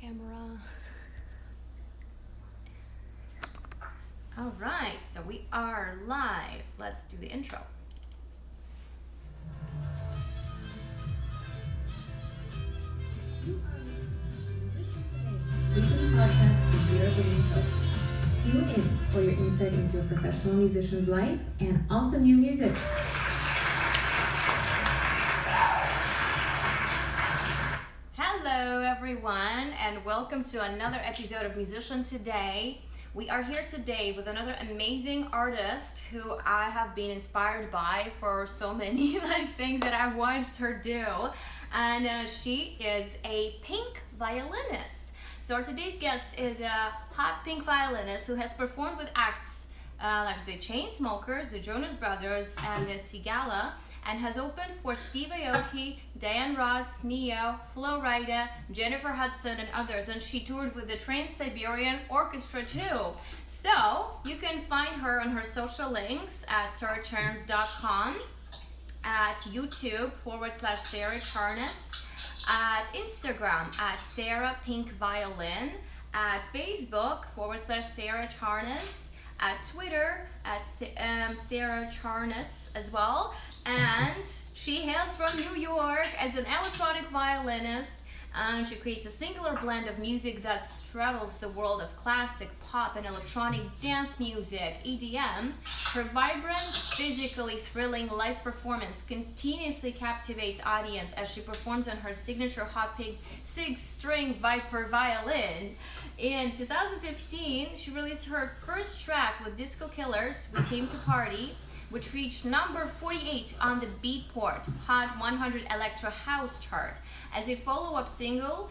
camera. All right, so we are live. Let's do the intro. Podcast with Vera Wang. Tune in for your insight into a professional musician's life and awesome new music. Hello everyone, and welcome to another episode of Musician Today. We are here today with another amazing artist who I have been inspired by for so many things that I've watched her do, and she is a pink violinist. So our today's guest is a hot pink violinist who has performed with acts like the Chainsmokers, the Jonas Brothers, and the Sigala, and has opened for Steve Aoki, Diane Ross, Neo, Flo Rida, Jennifer Hudson, and others. And she toured with the Trans Siberian Orchestra too. So you can find her on her social links at sarahcharness.com, at YouTube /Sarah Charness, at Instagram at Sarah Pink Violin, at Facebook /Sarah Charness, at Twitter at Sarah Charness as well. And she hails from New York as an electronic violinist, and she creates a singular blend of music that straddles the world of classic, pop, and electronic dance music, EDM. Her vibrant, physically thrilling live performance continuously captivates audience as she performs on her signature hot pink 6-string Viper violin. In 2015, she released her first track with Disco Killers, We Came to Party, which reached number 48 on the Beatport Hot 100 Electro House chart. As a follow-up single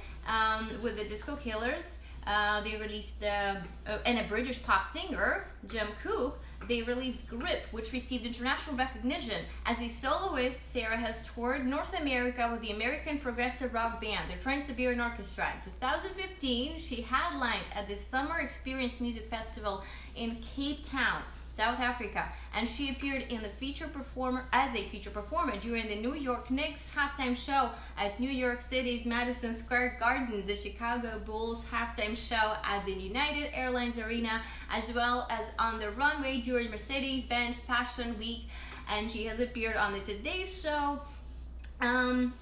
with the Disco Killers, they released and a British pop singer, Jim Cook, they released Grip, which received international recognition. As a soloist, Sarah has toured North America with the American progressive rock band, the Trans Siberian Orchestra. In 2015, she headlined at the Summer Experience Music Festival in Cape Town, South Africa, and she appeared in the feature performer during the New York Knicks halftime show at New York City's Madison Square Garden, the Chicago Bulls halftime show at the United Airlines Arena, as well as on the runway during Mercedes Benz Fashion Week. And she has appeared on the Today Show and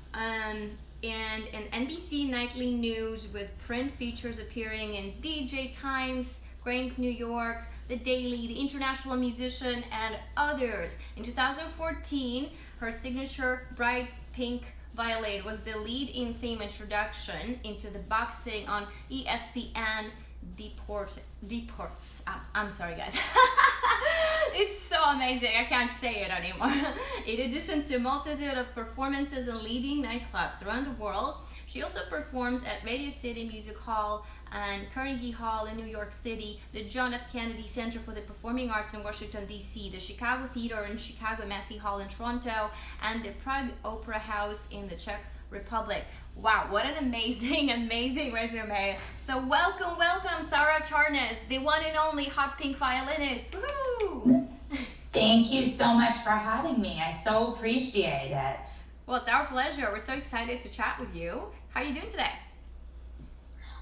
in NBC Nightly News, with print features appearing in DJ Times, Grains New York, The Daily, The International Musician, and others. In 2014, her signature bright pink violin was the lead-in theme introduction into the boxing on ESPN Deportes. I'm sorry, guys. It's so amazing, I can't say it anymore. In addition to a multitude of performances in leading nightclubs around the world, she also performs at Radio City Music Hall and Carnegie Hall in New York City, the John F. Kennedy Center for the Performing Arts in Washington, D.C., the Chicago Theater in Chicago, Massey Hall in Toronto, and the Prague Opera House in the Czech Republic. Wow, what an amazing, amazing resume. So welcome, Sarah Charness, the one and only hot pink violinist. Woohoo! Thank you so much for having me. I so appreciate it. Well, it's our pleasure. We're so excited to chat with you. How are you doing today?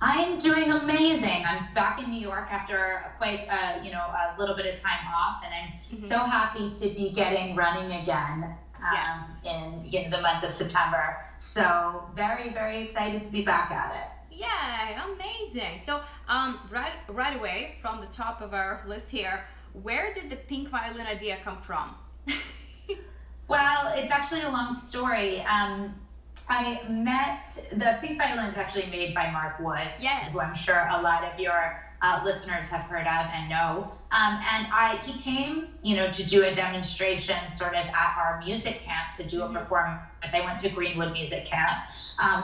I'm doing amazing. I'm back in New York after quite a little bit of time off, and I'm so happy to be getting running again in the month of September. So very, very excited to be back at it. Yeah, amazing. So right away from the top of our list here, where did the pink violin idea come from? Well, it's actually a long story. I met, the pink violin is actually made by Mark Wood, yes, who I'm sure a lot of your listeners have heard of and know. And he came, to do a demonstration sort of at our music camp to do a performance. I went to Greenwood Music Camp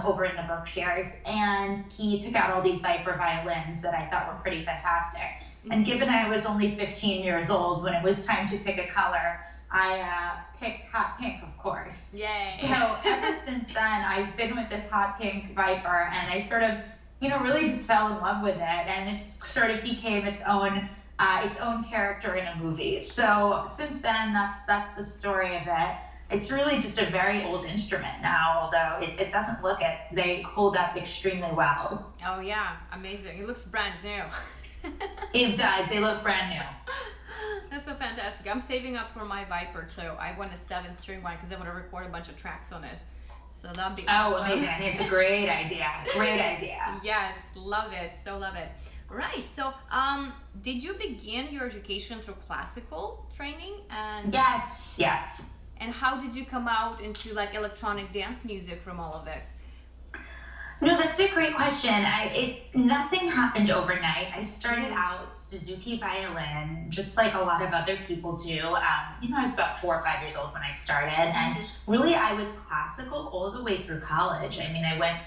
over in the Berkshires, and he took out all these Viper violins that I thought were pretty fantastic. And given I was only 15 years old, when it was time to pick a color, I picked hot pink, of course. Yay. So ever since then, I've been with this hot pink Viper, and I sort of, really just fell in love with it, and it sort of became its own character in a movie. So since then, that's the story of it. it's really just a very old instrument now, although it doesn't look it. They hold up extremely well. Oh yeah, amazing. It looks brand new. It does. They look brand new. That's so fantastic. I'm saving up for my Viper too. I want a 7-string one because I want to record a bunch of tracks on it. So that'd be awesome. Amazing. It's a great idea. Great idea. Yes, love it. So love it. Right. So, did you begin your education through classical training? And Yes. And how did you come out into like electronic dance music from all of this? No, that's a great question. Nothing happened overnight. I started out Suzuki violin, just like a lot of other people do. I was about 4 or 5 years old when I started, and really I was classical all the way through college. I mean, I went,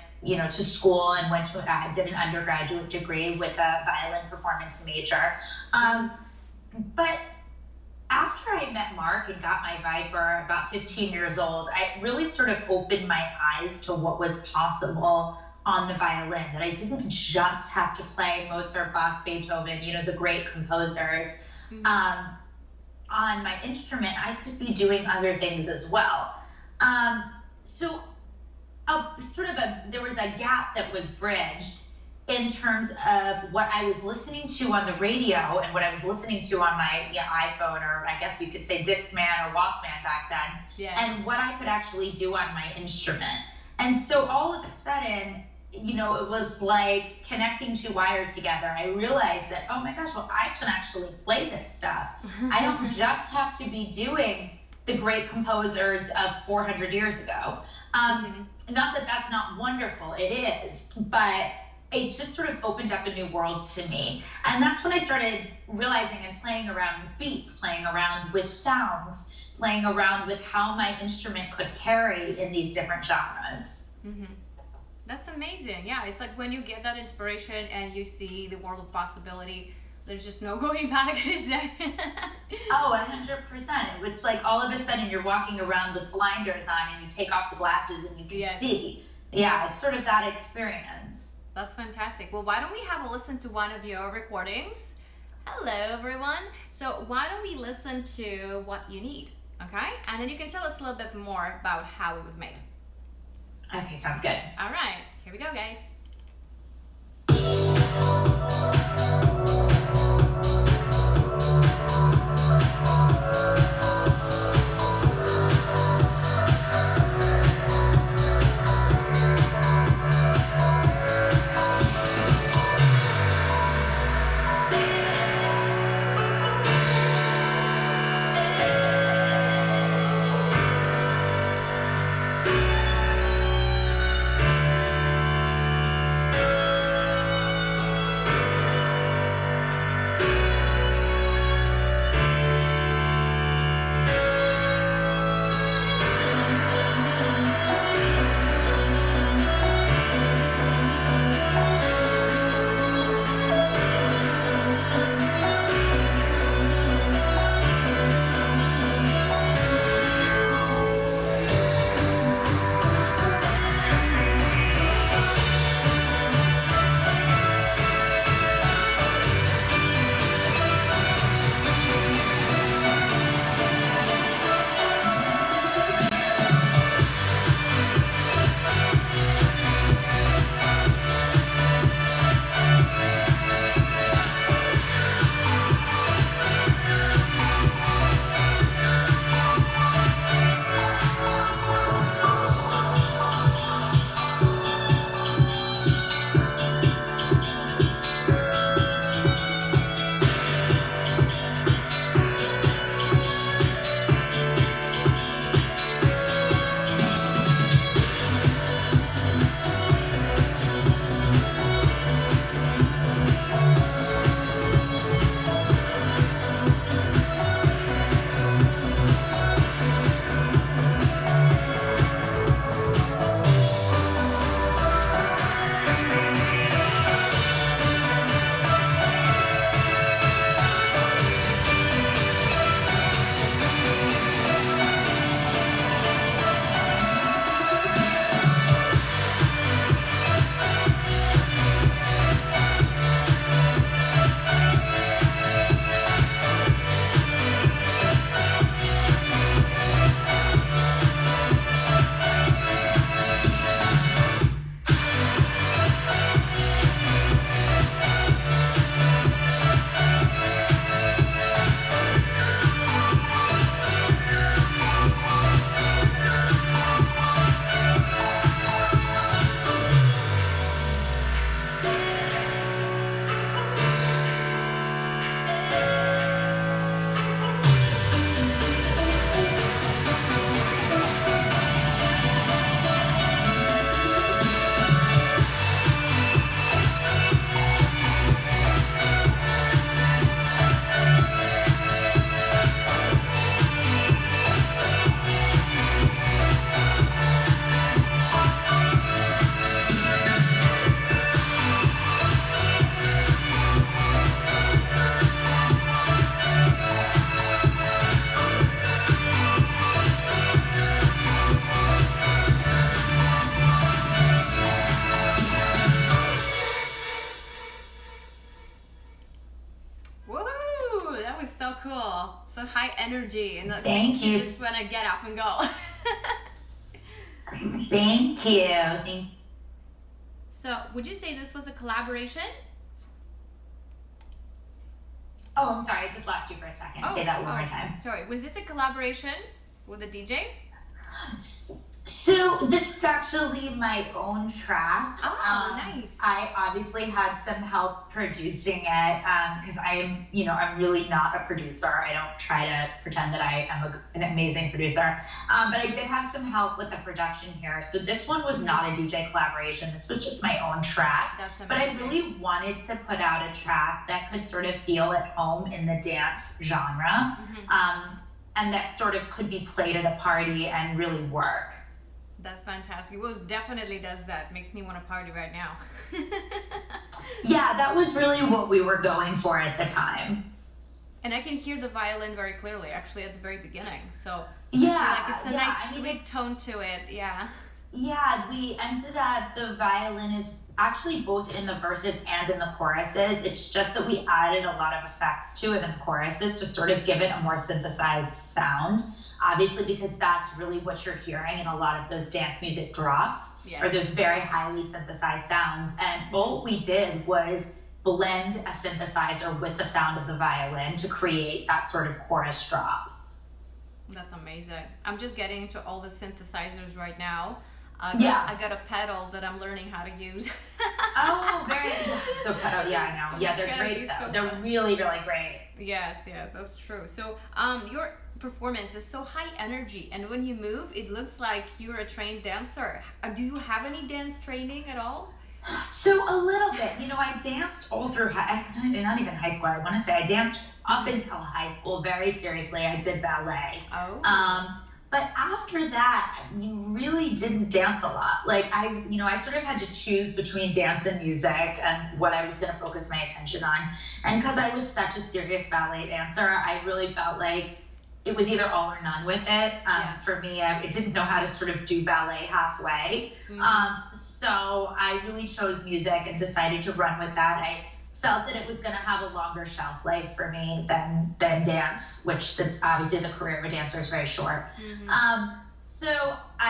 to school and did an undergraduate degree with a violin performance major. But after I met Mark and got my Viper about 15 years old, I really sort of opened my eyes to what was possible on the violin, that I didn't just have to play Mozart, Bach, Beethoven, the great composers. On my instrument, I could be doing other things as well. So there was a gap that was bridged in terms of what I was listening to on the radio and what I was listening to on my iPhone, or I guess you could say Discman or Walkman back then, yes, and what I could actually do on my instrument. And so all of a sudden, it was like connecting two wires together. I realized that, oh my gosh, well, I can actually play this stuff. I don't just have to be doing the great composers of 400 years ago. Not that that's not wonderful, it is, but it just sort of opened up a new world to me. And that's when I started realizing and playing around with beats, playing around with sounds, playing around with how my instrument could carry in these different genres. That's amazing. Yeah, it's like when you get that inspiration and you see the world of possibility, there's just no going back, is there? Oh, 100%. It's like all of a sudden you're walking around with blinders on and you take off the glasses and you can see. Yeah, it's sort of that experience. That's fantastic. Well, why don't we have a listen to one of your recordings? Hello, everyone. So why don't we listen to What You Need, okay? And then you can tell us a little bit more about how it was made. Okay, sounds good. All right, here we go, guys. cool. So high energy, and that Thank makes you you. just want to get up and go. Thank you. So, would you say this was a collaboration? Oh, I'm sorry. I just lost you for a second. Say that one more time. Sorry. Was this a collaboration with a DJ? So this is actually my own track. Oh, nice. I obviously had some help producing it because I'm really not a producer. I don't try to pretend that I am an amazing producer. But I did have some help with the production here. So this one was not a DJ collaboration. This was just my own track. That's amazing. But I really wanted to put out a track that could sort of feel at home in the dance genre. And that sort of could be played at a party and really work. That's fantastic. Well, it definitely does that. Makes me want to party right now. Yeah, that was really what we were going for at the time. And I can hear the violin very clearly, actually, at the very beginning. So yeah, it's a nice, sweet tone to it. Yeah. Yeah, we ended up, the violin is actually both in the verses and in the choruses. It's just that we added a lot of effects to it in the choruses to sort of give it a more synthesized sound. Obviously, because that's really what you're hearing in a lot of those dance music drops, or those very highly synthesized sounds. And all we did was blend a synthesizer with the sound of the violin to create that sort of chorus drop. That's amazing. I'm just getting into all the synthesizers right now. I got a pedal that I'm learning how to use. Oh, very the pedal. Yeah, I know. Yeah, they're great though. So they're really, really great. Yes, that's true. So, your performance is so high energy, and when you move, it looks like you're a trained dancer. Do you have any dance training at all? So a little bit. I danced all through not even high school. I want to say I danced up until high school very seriously. I did ballet. Oh. But after that, you really didn't dance a lot. Like I sort of had to choose between dance and music and what I was going to focus my attention on. And because I was such a serious ballet dancer, I really felt like it was either all or none with it. For me, I didn't know how to sort of do ballet halfway. So I really chose music and decided to run with that. I felt that it was going to have a longer shelf life for me than dance, which obviously the career of a dancer is very short. So but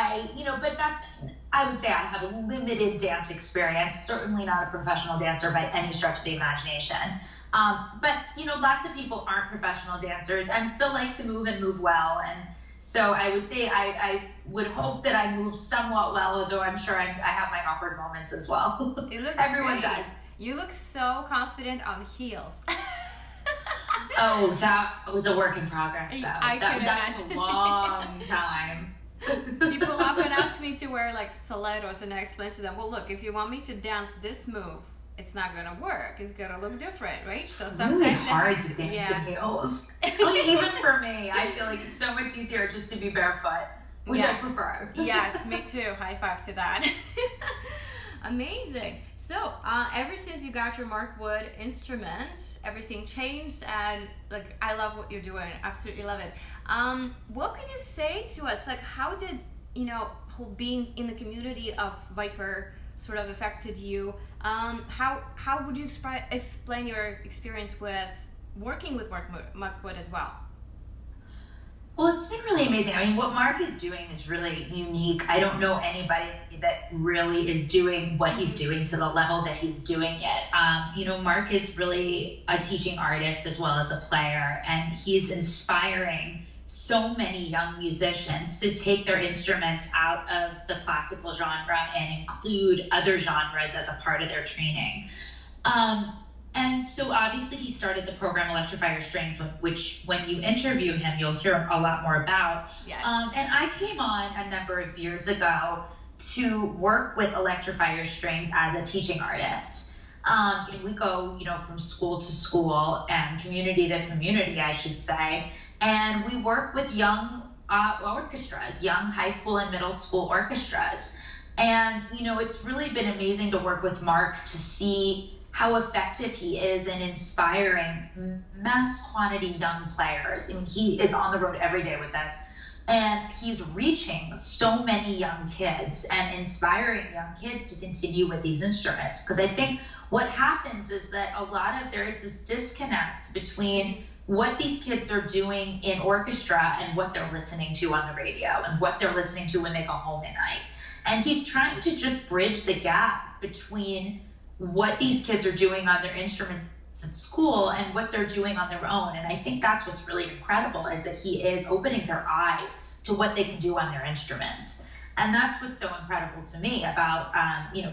I would say I have a limited dance experience, certainly not a professional dancer by any stretch of the imagination. But lots of people aren't professional dancers and still like to move and move well. And so I would say I would hope that I move somewhat well, although I'm sure I have my awkward moments as well. It looks Everyone great. does. You look so confident on heels. Oh, that was a work in progress, though. That took a long time. People often ask me to wear like stilettos, and I explain to them, well, look, if you want me to dance this move, it's not gonna work. It's gonna look different, right? So sometimes really hard to dance in heels. Even for me, I feel like it's so much easier just to be barefoot, which I prefer. Yes, me too. High five to that. Amazing. So, ever since you got your Mark Wood instrument, everything changed, and like I love what you're doing. Absolutely love it. What could you say to us? Like, how did being in the community of Viper sort of affected you? How would you explain your experience with working with Mark Wood as well? Well, it's been really amazing. I mean, what Mark is doing is really unique. I don't know anybody that really is doing what he's doing to the level that he's doing it. Mark is really a teaching artist as well as a player, and he's inspiring so many young musicians to take their instruments out of the classical genre and include other genres as a part of their training. And so obviously he started the program Electrifying Strings, which when you interview him, you'll hear a lot more about. Yes. And I came on a number of years ago to work with Electrifying Strings as a teaching artist. And we go, from school to school and community to community, I should say. And we work with young orchestras, young high school and middle school orchestras. And, it's really been amazing to work with Mark to see how effective he is in inspiring mass quantity young players. I mean, he is on the road every day with us, and he's reaching so many young kids and inspiring young kids to continue with these instruments. Because I think what happens is that there is this disconnect between what these kids are doing in orchestra and what they're listening to on the radio and what they're listening to when they go home at night. And he's trying to just bridge the gap between what these kids are doing on their instruments at school and what they're doing on their own. And I think that's what's really incredible, is that he is opening their eyes to what they can do on their instruments. And that's what's so incredible to me about,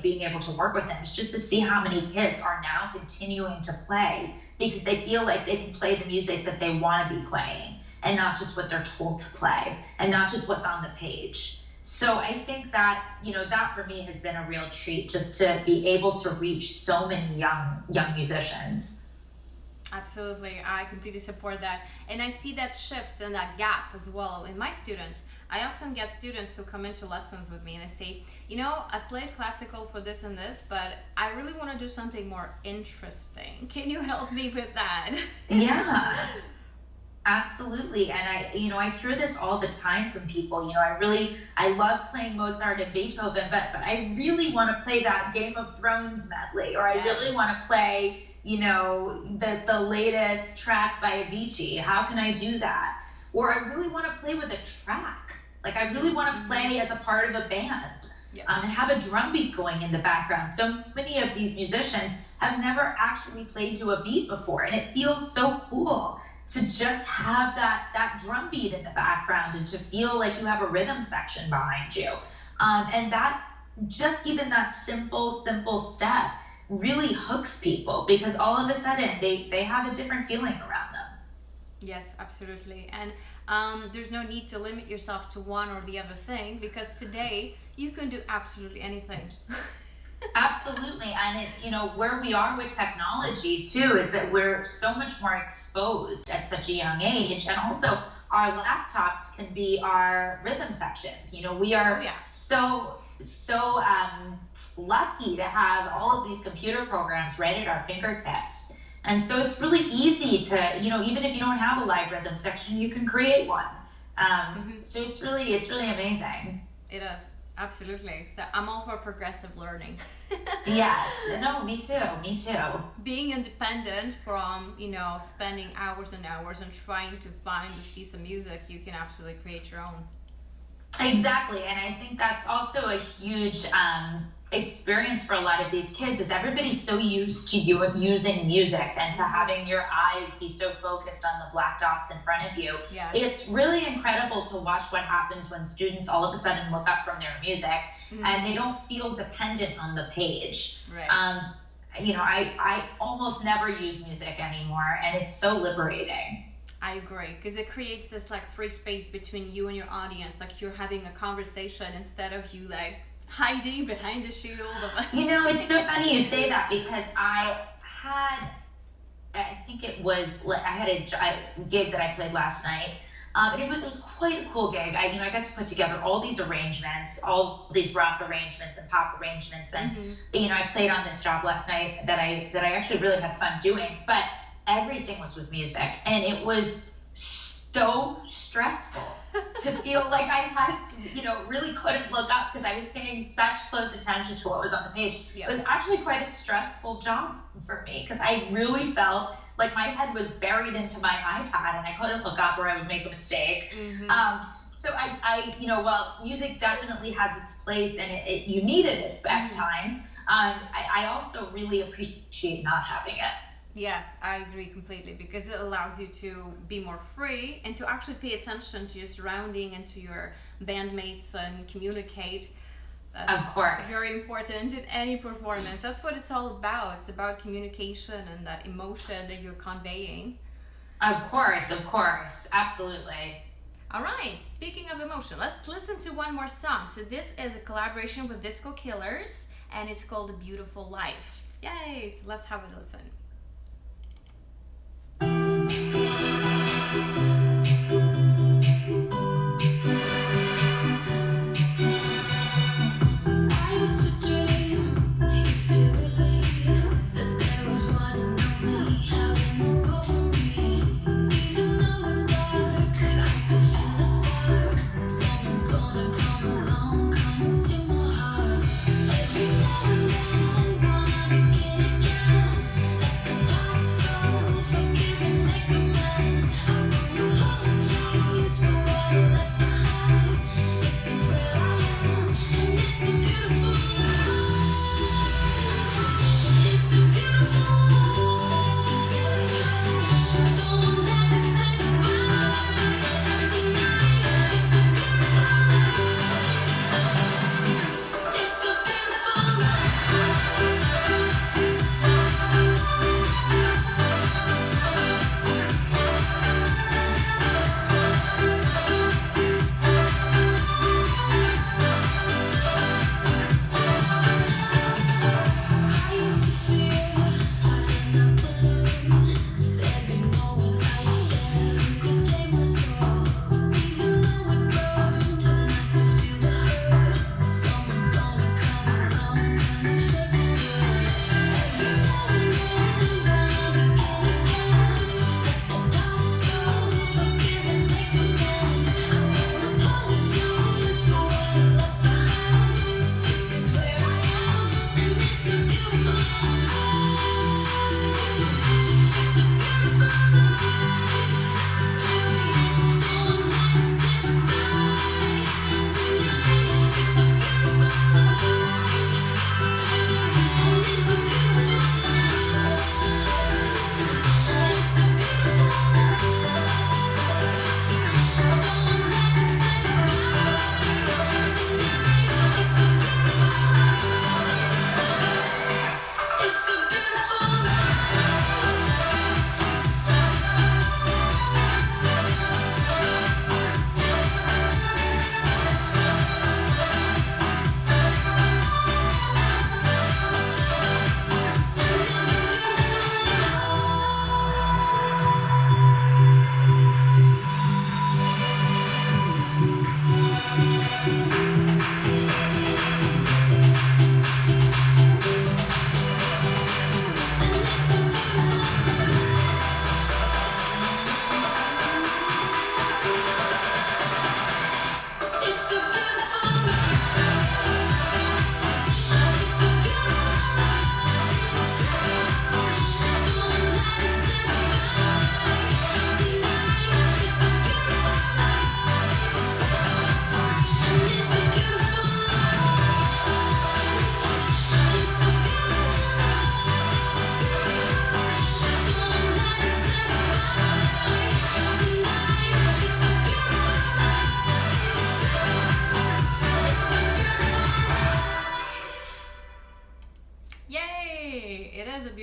being able to work with him, is just to see how many kids are now continuing to play because they feel like they can play the music that they want to be playing and not just what they're told to play and not just what's on the page. So I think that, that for me has been a real treat, just to be able to reach so many young musicians. Absolutely. I completely support that. And I see that shift and that gap as well in my students. I often get students who come into lessons with me and they say, I've played classical for this and this, but I really want to do something more interesting. Can you help me with that? Yeah. Absolutely. And I hear this all the time from people. I love playing Mozart and Beethoven, but I really want to play that Game of Thrones medley, or I really want to play, the latest track by Avicii. How can I do that? Or I really want to play with a track. Like, I really want to play as a part of a band, and have a drum beat going in the background. So many of these musicians have never actually played to a beat before, and it feels so cool to just have that drum beat in the background and to feel like you have a rhythm section behind you. And that, just even that simple step really hooks people, because all of a sudden they have a different feeling around them. Yes, absolutely. And there's no need to limit yourself to one or the other thing, because today you can do absolutely anything. Absolutely. And it's, where we are with technology too, is that we're so much more exposed at such a young age. And also our laptops can be our rhythm sections. We are so lucky to have all of these computer programs right at our fingertips. And so it's really easy to, even if you don't have a live rhythm section, you can create one. So it's really amazing. It is. Absolutely. So I'm all for progressive learning. Yes. No, me too. Being independent from, spending hours and hours and trying to find this piece of music, you can absolutely create your own. Exactly. And I think that's also a huge experience for a lot of these kids, is everybody's so used to you using music and to having your eyes be so focused on the black dots in front of you. Yeah. It's really incredible to watch what happens when students all of a sudden look up from their music and they don't feel dependent on the page. Right. I almost never use music anymore, and it's so liberating. I agree, because it creates this free space between you and your audience, like you're having a conversation instead of you hiding behind the shield of it's so funny you say that, because I had a gig that I played last night. It was quite a cool gig. I got to put together all these arrangements, all these rock arrangements and pop arrangements, and I played on this job last night that I actually really had fun doing. But everything was with music, and it was so stressful to feel like I had to, really couldn't look up because I was paying such close attention to what was on the page. It was actually quite a stressful job for me, because I really felt like my head was buried into my iPad and I couldn't look up or I would make a mistake. So while music definitely has its place and you need it at times, I also really appreciate not having it. Yes, I agree completely, because it allows you to be more free and to actually pay attention to your surrounding and to your bandmates and communicate. That's of course. Very important in any performance. That's what it's all about. It's about communication and that emotion that you're conveying. Of course, absolutely. All right, speaking of emotion, let's listen to one more song. So this is a collaboration with Disco Killers, and it's called A Beautiful Life. Yay, so let's have a listen.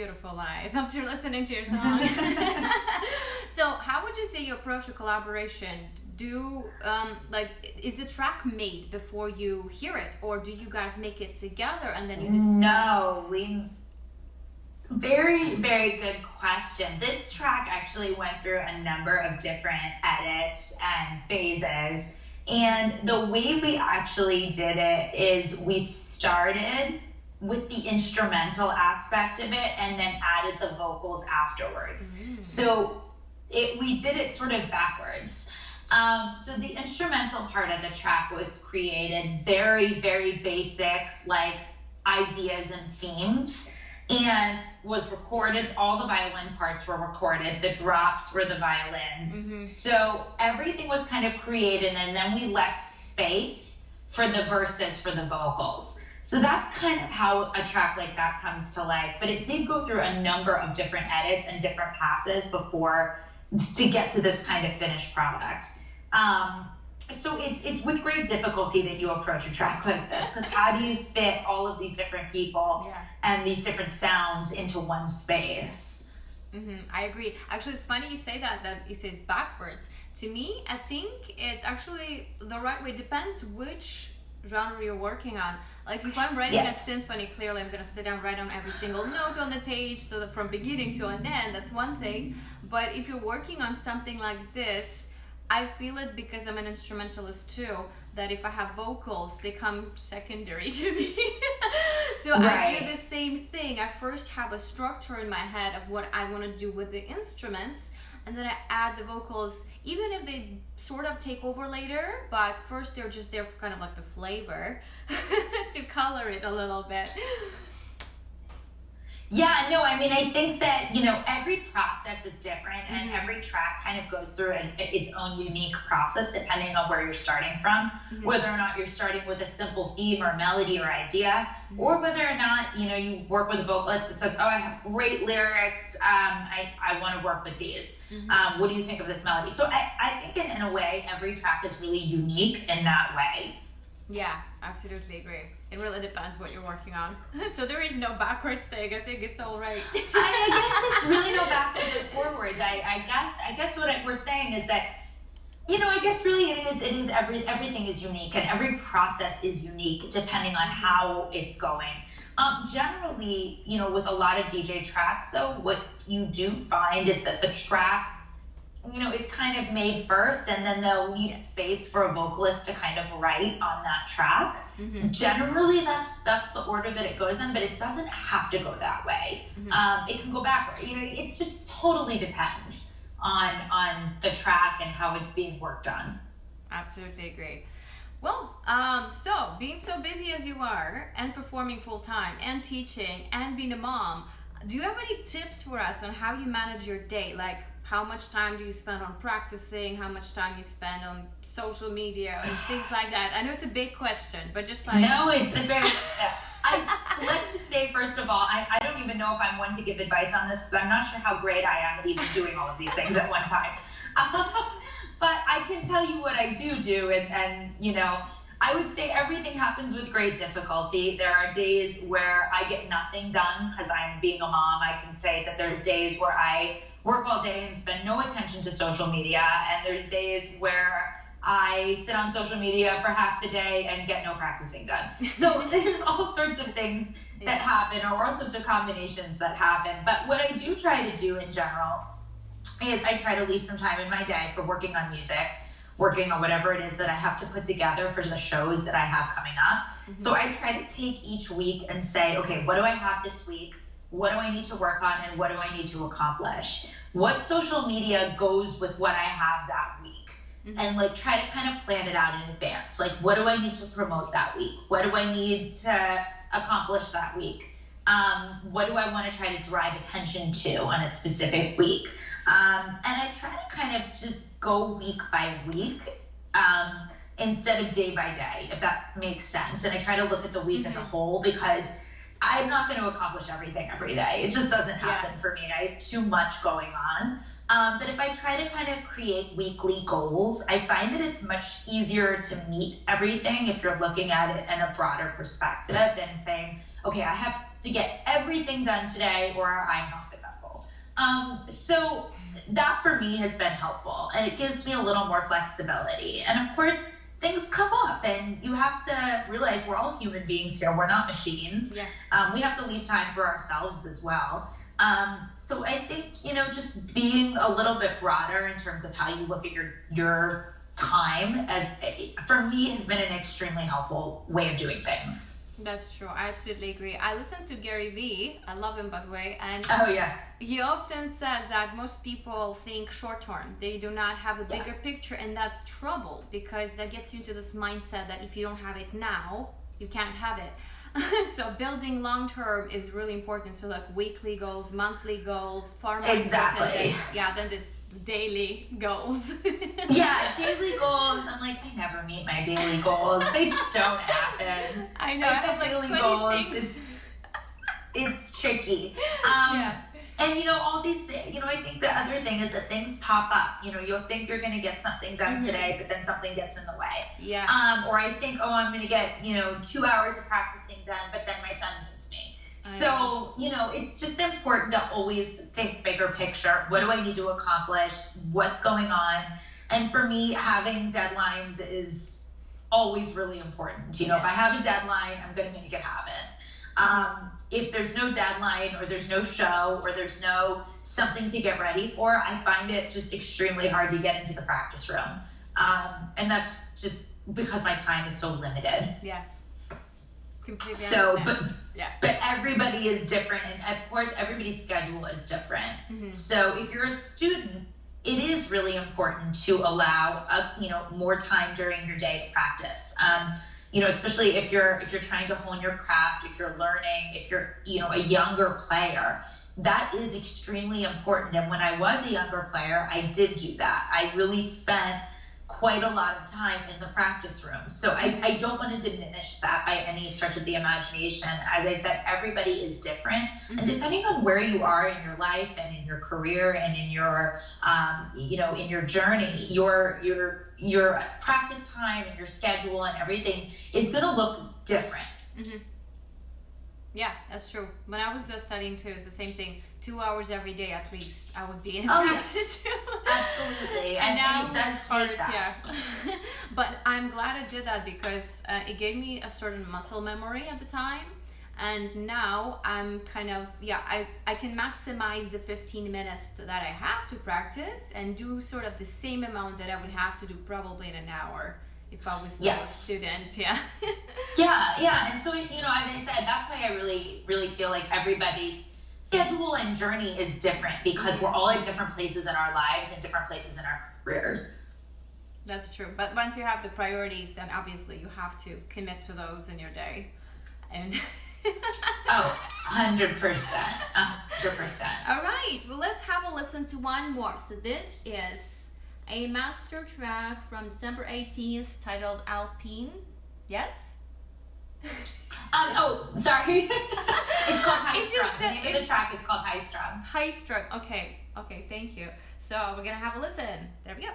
beautiful life after listening to your song. So how would you say you approach a collaboration? Is the track made before you hear it, or do you guys make it together and then you decide? No, very, very good question. This track actually went through a number of different edits and phases. And the way we actually did it is we started with the instrumental aspect of it and then added the vocals afterwards. So we did it sort of backwards. So the instrumental part of the track was created very, very basic, like ideas and themes, and was recorded. All the violin parts were recorded. The drops were the violin. So everything was kind of created, and then we left space for the verses for the vocals. So that's kind of how a track like that comes to life. But it did go through a number of different edits and different passes to get to this kind of finished product. So it's with great difficulty that you approach a track like this, because how do you fit all of these different people and these different sounds into one space? I agree. Actually, it's funny you say that you say it's backwards. To me, I think it's actually the right way. Depends which genre you're working on. Like if I'm writing a symphony, clearly I'm gonna sit down, write down every single note on the page, so that from beginning to an end, that's one thing. But if you're working on something like this, I feel it because I'm an instrumentalist too, that if I have vocals, they come secondary to me. So I do the same thing. I first have a structure in my head of what I want to do with the instruments, and then I add the vocals, even if they sort of take over later, but first they're just there for kind of like the flavor to color it a little bit. Yeah, no, I mean, I think that, every process is different, and every track kind of goes through its own unique process depending on where you're starting from, whether or not you're starting with a simple theme or melody or idea, or whether or not, you work with a vocalist that says, oh, I have great lyrics, I want to work with these. What do you think of this melody? So I think in a way, every track is really unique in that way. Yeah, absolutely agree. It really depends what you're working on. So there is no backwards thing. I think it's all right. I guess it's really no backwards or forwards. I guess what we're saying is that, I guess really it is everything is unique, and every process is unique depending on how it's going. Generally, with a lot of DJ tracks though, what you do find is that the track is kind of made first, and then they'll leave space for a vocalist to kind of write on that track. Generally, that's the order that it goes in, but it doesn't have to go that way. It can go backward. It just totally depends on the track and how it's being worked on. Absolutely agree. Well, so being so busy as you are, and performing full time, and teaching, and being a mom, do you have any tips for us on how you manage your day? Like, how much time do you spend on practicing? How much time you spend on social media and things like that? I know it's a big question, but just like... No, it's a very... let's just say, first of all, I don't even know if I'm one to give advice on this, because I'm not sure how great I am at even doing all of these things at one time. But I can tell you what I do, and I would say everything happens with great difficulty. There are days where I get nothing done because I'm being a mom. I can say that there's days where I work all day and spend no attention to social media, and there's days where I sit on social media for half the day and get no practicing done. So there's all sorts of things that happen, or all sorts of combinations that happen. But what I do try to do in general is I try to leave some time in my day for working on music, working on whatever it is that I have to put together for the shows that I have coming up. So I try to take each week and say, okay, what do I have this week? What do I need to work on, and what do I need to accomplish? What social media goes with what I have that week? And try to kind of plan it out in advance. Like, what do I need to promote that week? What do I need to accomplish that week? What do I want to try to drive attention to on a specific week? And I try to kind of just go week by week instead of day by day, if that makes sense. And I try to look at the week as a whole, because I'm not going to accomplish everything every day. It just doesn't happen for me. I have too much going on. But if I try to kind of create weekly goals, I find that it's much easier to meet everything if you're looking at it in a broader perspective than saying, okay, I have to get everything done today or I'm not successful. So that for me has been helpful, and it gives me a little more flexibility. And of course, things come up, and you have to realize we're all human beings here. We're not machines. We have to leave time for ourselves as well. So I think, just being a little bit broader in terms of how you look at your time for me has been an extremely helpful way of doing things. That's true. I absolutely agree. I listen to Gary Vee. I love him, by the way. And he often says that most people think short term. They do not have a bigger picture, and that's trouble, because that gets you into this mindset that if you don't have it now, you can't have it. So building long term is really important. So like weekly goals, monthly goals, far more important than the daily goals. Daily goals. I'm like, I never meet my daily goals. They just don't happen. I know. I have like daily 20 goals. things. It's tricky. And all these things, I think the other thing is that things pop up. You'll think you're going to get something done today, but then something gets in the way. Or I think, I'm going to get, 2 hours of practicing done, but then my son needs me. So, it's just important to always think bigger picture. What do I need to accomplish? What's going on? And for me, having deadlines is always really important. If I have a deadline, I'm going to make it happen. If there's no deadline, or there's no show, or there's no something to get ready for, I find it just extremely hard to get into the practice room. And that's just because my time is so limited. Completely understand. But everybody is different, and of course everybody's schedule is different. So if you're a student, it is really important to allow more time during your day to practice. Especially if you're trying to hone your craft, if you're learning, if you're a younger player, that is extremely important. And when I was a younger player, I did do that. I really spent quite a lot of time in the practice room. So I don't want to diminish that by any stretch of the imagination. As I said, everybody is different. And depending on where you are in your life and in your career and in your, in your journey, your practice time and your schedule and everything is going to look different. Yeah, that's true. When I was studying too, it's the same thing. 2 hours every day at least I would be in practice. Absolutely. And now it's hard, But I'm glad I did that, because it gave me a certain muscle memory at the time. And now I'm kind of, I can maximize the 15 minutes that I have to practice and do sort of the same amount that I would have to do probably in an hour if I was still a student. And so, as I said, that's why I really, really feel like everybody's schedule and journey is different, because we're all at different places in our lives and different places in our careers. That's true. But once you have the priorities, then obviously you have to commit to those in your day. And 100%. 100%. All right. Well, let's have a listen to one more. So this is a master track from December 18th titled Alpine. Yes? Sorry. It's called High Strung. The name of the track is called High Strung. High Strung. Okay, thank you. So we're going to have a listen. There we go.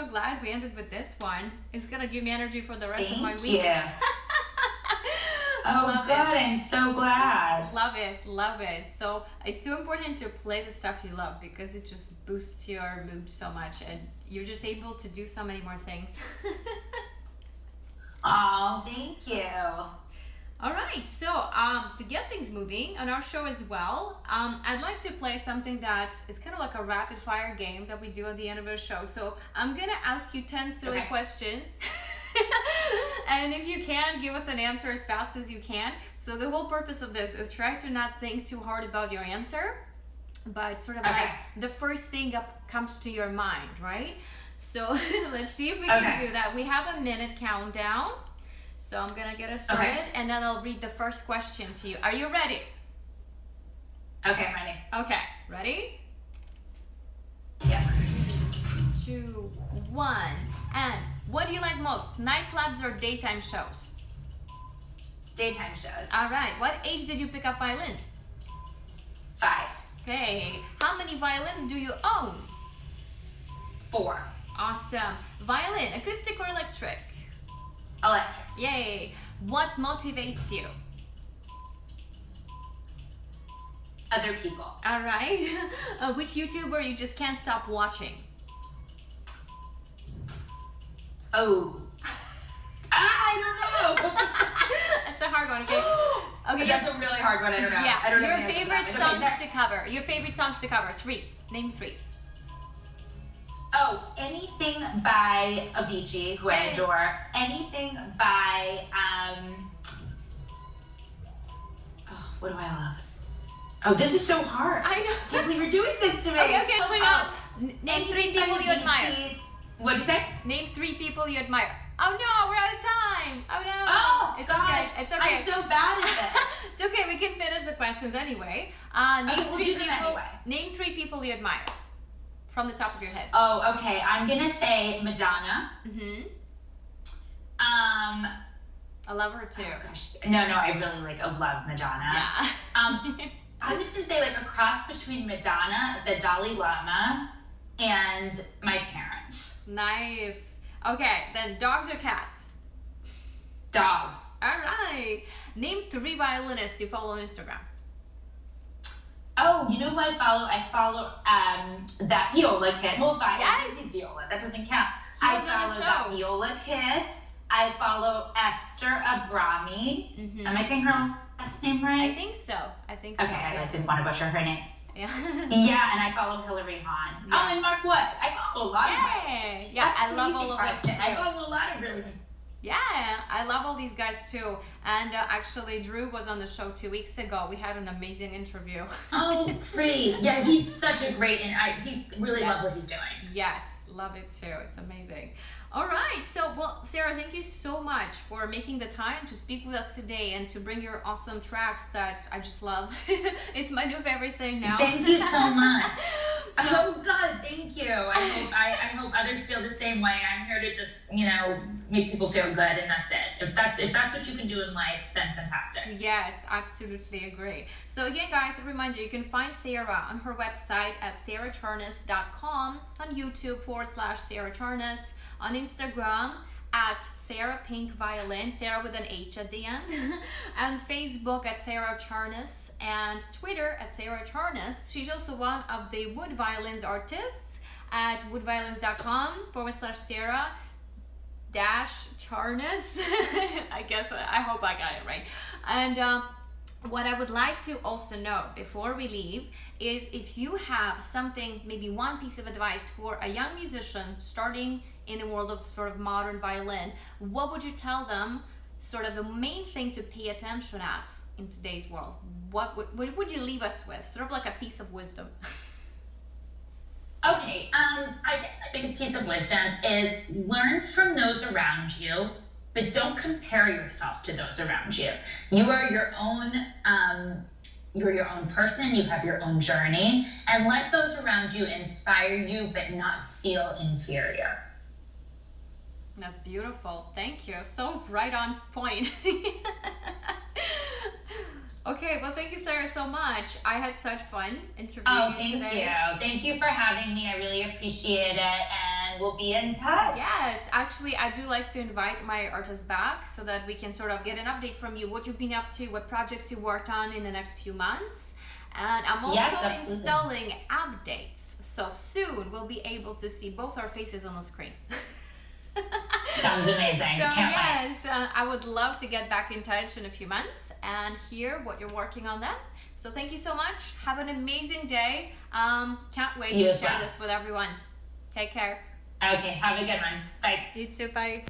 so glad we ended with this one. It's gonna give me energy for the rest of my Thank week. you. Oh, Love good. it. I'm so glad. Love it, love it. So it's so important to play the stuff you love because it just boosts your mood so much and you're just able to do so many more things. Oh, thank you. All right, so to get things moving on our show as well, I'd like to play something that is kind of like a rapid fire game that we do at the end of our show. So I'm gonna ask you 10 silly questions. And if you can, give us an answer as fast as you can. So the whole purpose of this is try to not think too hard about your answer, but sort of like the first thing that comes to your mind, right? So let's see if we can do that. We have a minute countdown. So I'm gonna get us started and then I'll read the first question to you. Are you ready? Okay, I'm ready. Okay, ready? Yes. 2, 1, and what do you like most, nightclubs or daytime shows? Daytime shows. All right, what age did you pick up violin? 5. Okay, how many violins do you own? 4. Awesome. Violin, acoustic or electric? Electric. Yay. What motivates you? Other people. All right. Which YouTuber you just can't stop watching? Oh. I don't know. That's a hard one, okay? Okay. That's a really hard one. I don't know. Yeah. I don't know Your the answer to favorite that. songs Okay, to cover. Your favorite songs to cover. 3. Name 3. Oh, anything by Avicii, who I adore. Anything by oh, what do I love? Oh, this is so hard. I know. I can't believe you're doing this to me. Okay. Oh my God. Name 3 people you admire. What'd you say? Name 3 people you admire. Oh no, we're out of time. Oh no. Oh, it's gosh. okay. It's okay. I'm so bad at this. It's okay. We can finish the questions anyway. Name we'll 3 do them people. anyway. Name 3 people you admire from the top of your head. Oh, okay. I'm gonna say Madonna. I love her too. Oh, gosh. No, I really love Madonna. Yeah. I was gonna say a cross between Madonna, the Dalai Lama, and my parents. Nice. Okay, then dogs or cats? Dogs. All right. Name 3 violinists you follow on Instagram. Oh, you know who I follow? I follow that Viola kid. Well, Viola. That doesn't count. I follow that Viola kid. I follow Esther Abrami. Am I saying her last name right? I think so. Okay, I didn't want to butcher her name. Yeah. Yeah, and I follow Hillary Hahn. Yeah. Oh, and Mark Wood. I follow a lot of them. Yeah, I love all of those too. I follow a lot of really. Yeah, I love all these guys too. And actually, Drew was on the show 2 weeks ago. We had an amazing interview. Oh, great. Yeah, he's such a great, and I really love what he's doing. Yes, love it too. It's amazing. All right, so Sarah, thank you so much for making the time to speak with us today and to bring your awesome tracks that I just love. It's my new favorite thing now. Thank you so much. Oh God, thank you. I hope others feel the same way. I'm here to just make people feel good, and that's it. If that's what you can do in life, then fantastic. Yes, absolutely agree. So again, guys, a reminder: you can find Sarah on her website at sarahcharness.com, on YouTube /Sarah Charness, on Instagram at Sarah Pink Violin, Sarah with an H at the end, and Facebook at Sarah Charness, and Twitter at Sarah Charness. She's also one of the wood violins artists at woodviolins.com /Sarah Charness. I hope I got it right. And what I would like to also know before we leave is if you have something, maybe one piece of advice for a young musician starting in the world of sort of modern violin, what would you tell them, sort of the main thing to pay attention at in today's world? What would you leave us with, sort of like a piece of wisdom? Okay, I guess my biggest piece of wisdom is learn from those around you, but don't compare yourself to those around you. You are your own person, you have your own journey, and let those around you inspire you, but not feel inferior. That's beautiful. Thank you. So right on point. Okay, well, thank you, Sarah, so much. I had such fun interviewing you today. Oh, thank you. Thank you for having me. I really appreciate it. and we'll be in touch. Yes, actually, I do like to invite my artists back so that we can sort of get an update from you, what you've been up to, what projects you worked on in the next few months. And I'm also installing updates, so soon we'll be able to see both our faces on the screen. Sounds amazing. So Can't yes, I would love to get back in touch in a few months and hear what you're working on then. So thank you so much. Have an amazing day. Can't wait to share this with everyone. Take care. Okay, have a good one. Bye. You too. Bye.